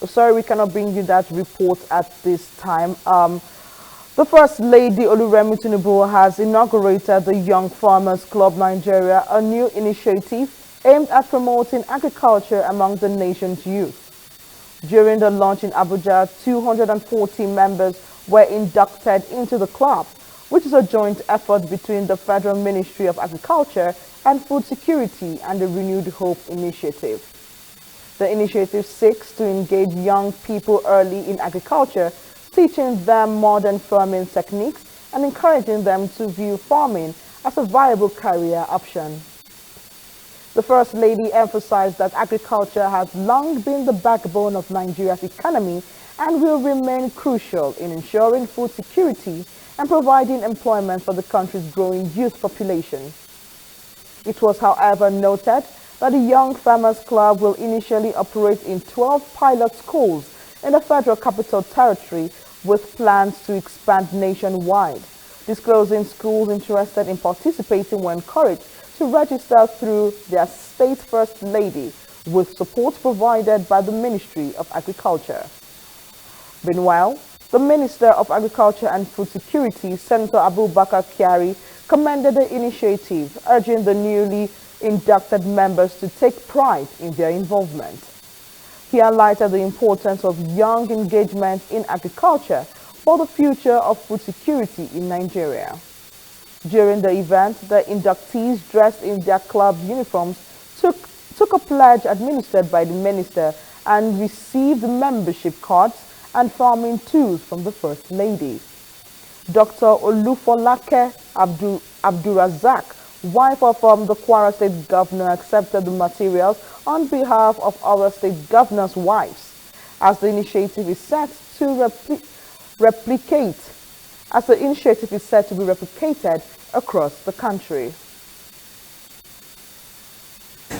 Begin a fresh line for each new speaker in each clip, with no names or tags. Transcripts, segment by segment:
Sorry, we cannot bring you that report at this time. The First Lady Oluremi Tinubu has inaugurated the Young Farmers Club Nigeria, a new initiative aimed at promoting agriculture among the nation's youth. During the launch in Abuja, 240 members were inducted into the club, which is a joint effort between the Federal Ministry of Agriculture and Food Security and the Renewed Hope Initiative. The initiative seeks to engage young people early in agriculture, teaching them modern farming techniques and encouraging them to view farming as a viable career option. The First Lady emphasized that agriculture has long been the backbone of Nigeria's economy and will remain crucial in ensuring food security and providing employment for the country's growing youth population. It was, however, noted that the Young Farmers Club will initially operate in 12 pilot schools in the Federal Capital Territory with plans to expand nationwide. Disclosing schools interested in participating were encouraged to register through their state First Lady with support provided by the Ministry of Agriculture. Meanwhile, the Minister of Agriculture and Food Security, Senator Abubakar Kyari, commended the initiative, urging the newly inducted members to take pride in their involvement. He highlighted the importance of young engagement in agriculture for the future of food security in Nigeria. During the event, the inductees dressed in their club uniforms took a pledge administered by the minister and received membership cards and farming tools from the First Lady. Dr. Olufolake Abdurazak, wife of the Kwara State Governor, accepted the materials on behalf of our state governors' wives, as the initiative is set to be replicated across the country.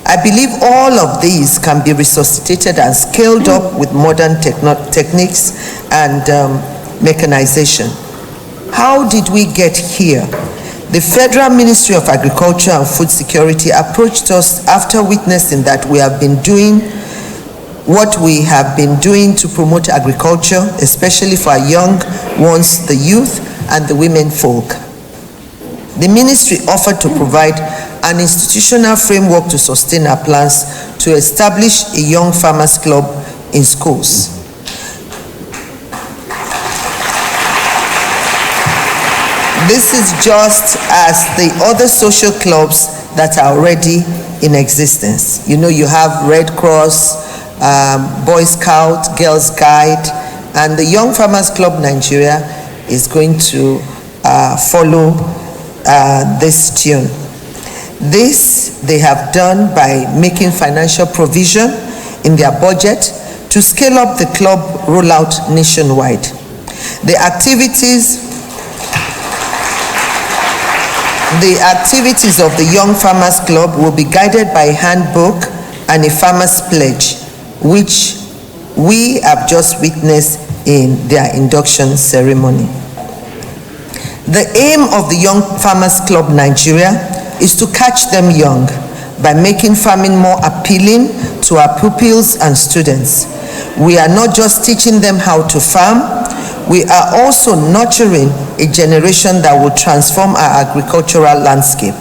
I believe all of these can be resuscitated and scaled up with modern techniques and mechanization. How did we get here? The Federal Ministry of Agriculture and Food Security approached us after witnessing that we have been doing what we have been doing to promote agriculture, especially for our young ones, the youth and the women folk. The ministry offered to provide an institutional framework to sustain our plans to establish a young farmers club in schools. This is just as the other social clubs that are already in existence. You know, you have Red Cross, Boy Scout, Girls Guide, and the Young Farmers Club Nigeria is going to follow this tune. This they have done by making financial provision in their budget to scale up the club rollout nationwide. The activities of the Young Farmers Club will be guided by a handbook and a farmer's pledge, which we have just witnessed in their induction ceremony. The aim of the Young Farmers Club Nigeria is to catch them young by making farming more appealing to our pupils and students. We are not just teaching them how to farm, we are also nurturing a generation that will transform our agricultural landscape,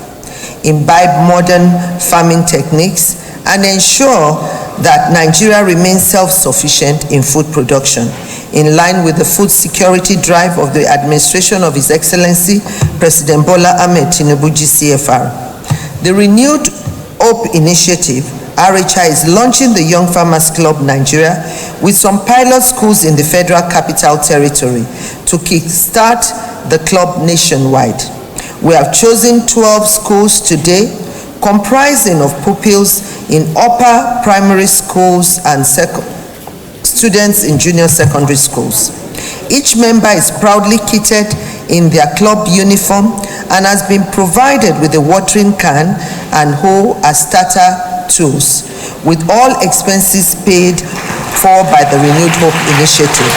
imbibe modern farming techniques, and ensure that Nigeria remains self-sufficient in food production, in line with the food security drive of the administration of His Excellency President Bola Ahmed Tinubu GCFR. The Renewed Hope Initiative, RHI, is launching the Young Farmers Club Nigeria with some pilot schools in the Federal Capital Territory to kickstart the club nationwide. We have chosen 12 schools today, comprising of pupils in upper primary schools and students in junior secondary schools. Each member is proudly kitted in their club uniform and has been provided with a watering can and hoe as starter tools, with all expenses paid for by the Renewed Hope Initiative.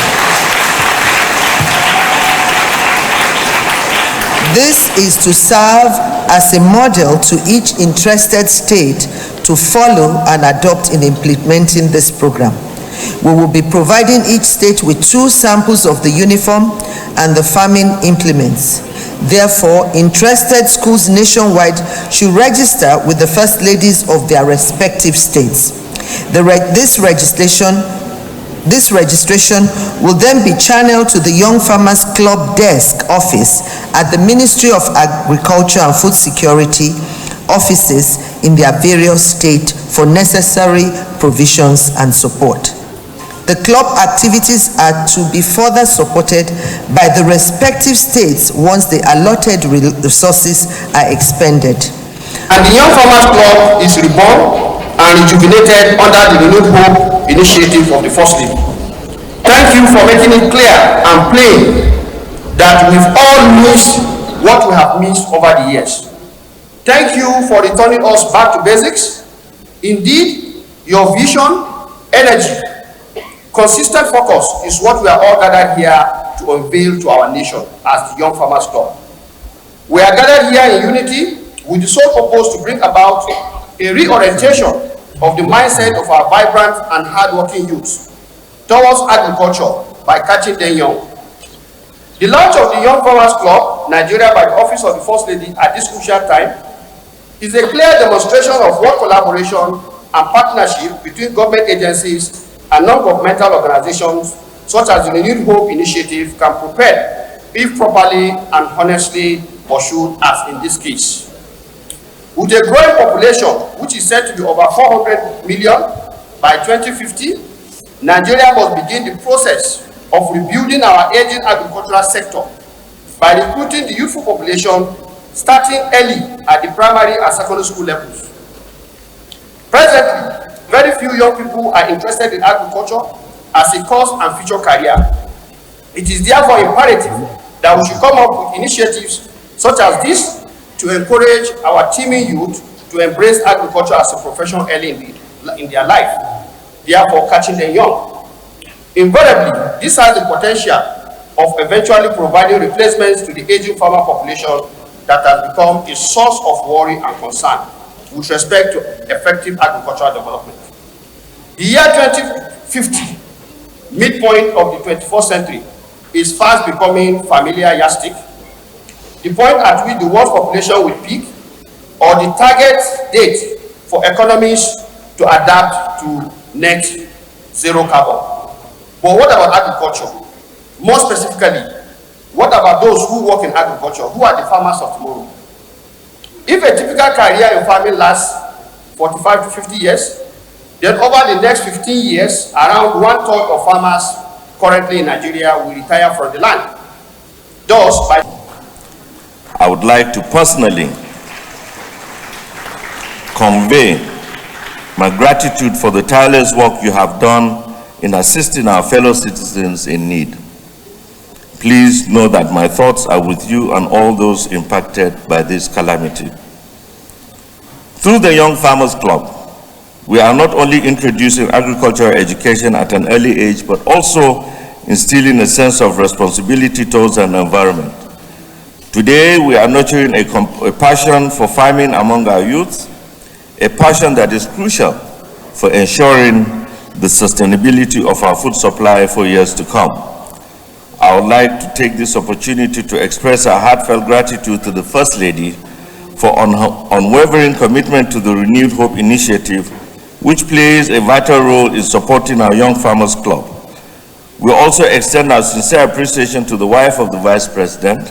This is to serve as a model to each interested state to follow and adopt in implementing this program. We will be providing each state with 2 samples of the uniform and the farming implements. Therefore, interested schools nationwide should register with the first ladies of their respective states. This registration will then be channeled to the Young Farmers Club desk office at the Ministry of Agriculture and Food Security offices in their various states for necessary provisions and support. The club activities are to be further supported by the respective states once the allotted resources are expended.
And the Young Farmers Club is reborn and rejuvenated under the Renewed Hope initiative of the First Lady. Thank you for making it clear and plain that we've all missed what we have missed over the years. Thank you for returning us back to basics. Indeed, your vision, energy, consistent focus is what we are all gathered here to unveil to our nation as the Young Farmers Club. We are gathered here in unity with the sole purpose to bring about a reorientation of the mindset of our vibrant and hardworking youth towards agriculture by catching them young. The launch of the Young Farmers Club, Nigeria, by the Office of the First Lady at this crucial time is a clear demonstration of what collaboration and partnership between government agencies and non-governmental organizations such as the Renewed Hope initiative can propel if properly and honestly pursued, as in this case. With a growing population, which is said to be over 400 million by 2050, Nigeria must begin the process of rebuilding our aging agricultural sector by recruiting the youthful population starting early at the primary and secondary school levels. Presently, very few young people are interested in agriculture as a course and future career. It is therefore imperative that we should come up with initiatives such as this to encourage our teeming youth to embrace agriculture as a profession early in their life, therefore catching them young. Invariably, this has the potential of eventually providing replacements to the aging farmer population that has become a source of worry and concern with respect to effective agricultural development. The year 2050, midpoint of the 21st century, is fast becoming familiar yardstick. The point at which the world's population will peak, or the target date for economies to adapt to net zero carbon. But what about agriculture? More specifically, what about those who work in agriculture? Who are the farmers of tomorrow? If a typical career in farming lasts 45 to 50 years, then over the next 15 years, around 1/3 of farmers currently in Nigeria will retire from the land. Thus,
I would like to personally convey my gratitude for the tireless work you have done in assisting our fellow citizens in need. Please know that my thoughts are with you and all those impacted by this calamity. Through the Young Farmers Club, we are not only introducing agricultural education at an early age, but also instilling a sense of responsibility towards an environment. Today, we are nurturing a passion for farming among our youth, a passion that is crucial for ensuring the sustainability of our food supply for years to come. I would like to take this opportunity to express our heartfelt gratitude to the First Lady for unwavering commitment to the Renewed Hope initiative, which plays a vital role in supporting our Young Farmers Club. We also extend our sincere appreciation to the wife of the Vice President,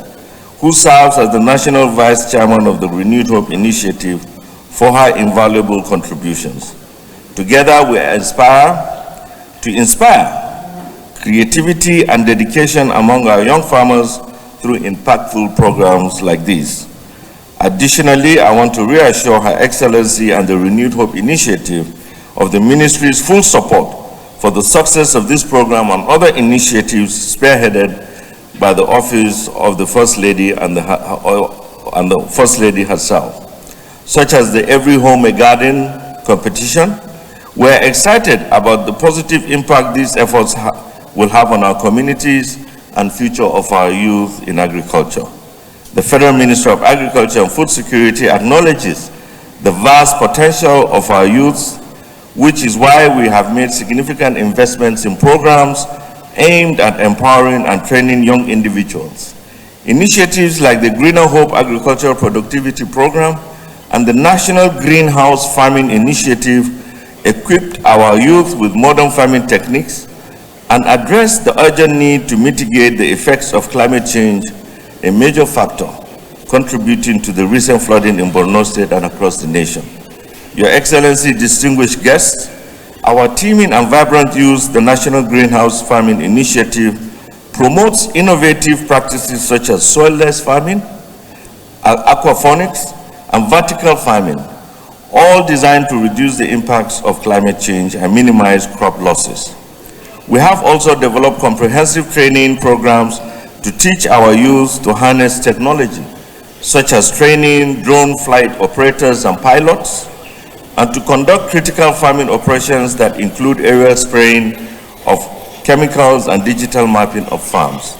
who serves as the National Vice Chairman of the Renewed Hope initiative, for her invaluable contributions. Together, we aspire to inspire creativity and dedication among our young farmers through impactful programs like these. Additionally, I want to reassure Her Excellency and the Renewed Hope initiative of the Ministry's full support for the success of this program and other initiatives spearheaded by the Office of the First Lady and the First Lady herself, such as the Every Home a Garden competition. We're excited about the positive impact these efforts will have on our communities and future of our youth in agriculture. The Federal Ministry of Agriculture and Food Security acknowledges the vast potential of our youths which is why we have made significant investments in programs aimed at empowering and training young individuals. Initiatives like the Greener Hope Agricultural Productivity Program and the National Greenhouse Farming Initiative equipped our youth with modern farming techniques and addressed the urgent need to mitigate the effects of climate change, a major factor contributing to the recent flooding in Borno State and across the nation. Your Excellency, distinguished guests, our teaming and vibrant youth, the National Greenhouse Farming Initiative, promotes innovative practices such as soil-less farming, aquaponics, and vertical farming, all designed to reduce the impacts of climate change and minimize crop losses. We have also developed comprehensive training programs to teach our youth to harness technology, such as training drone flight operators and pilots, and to conduct critical farming operations that include aerial spraying of chemicals and digital mapping of farms.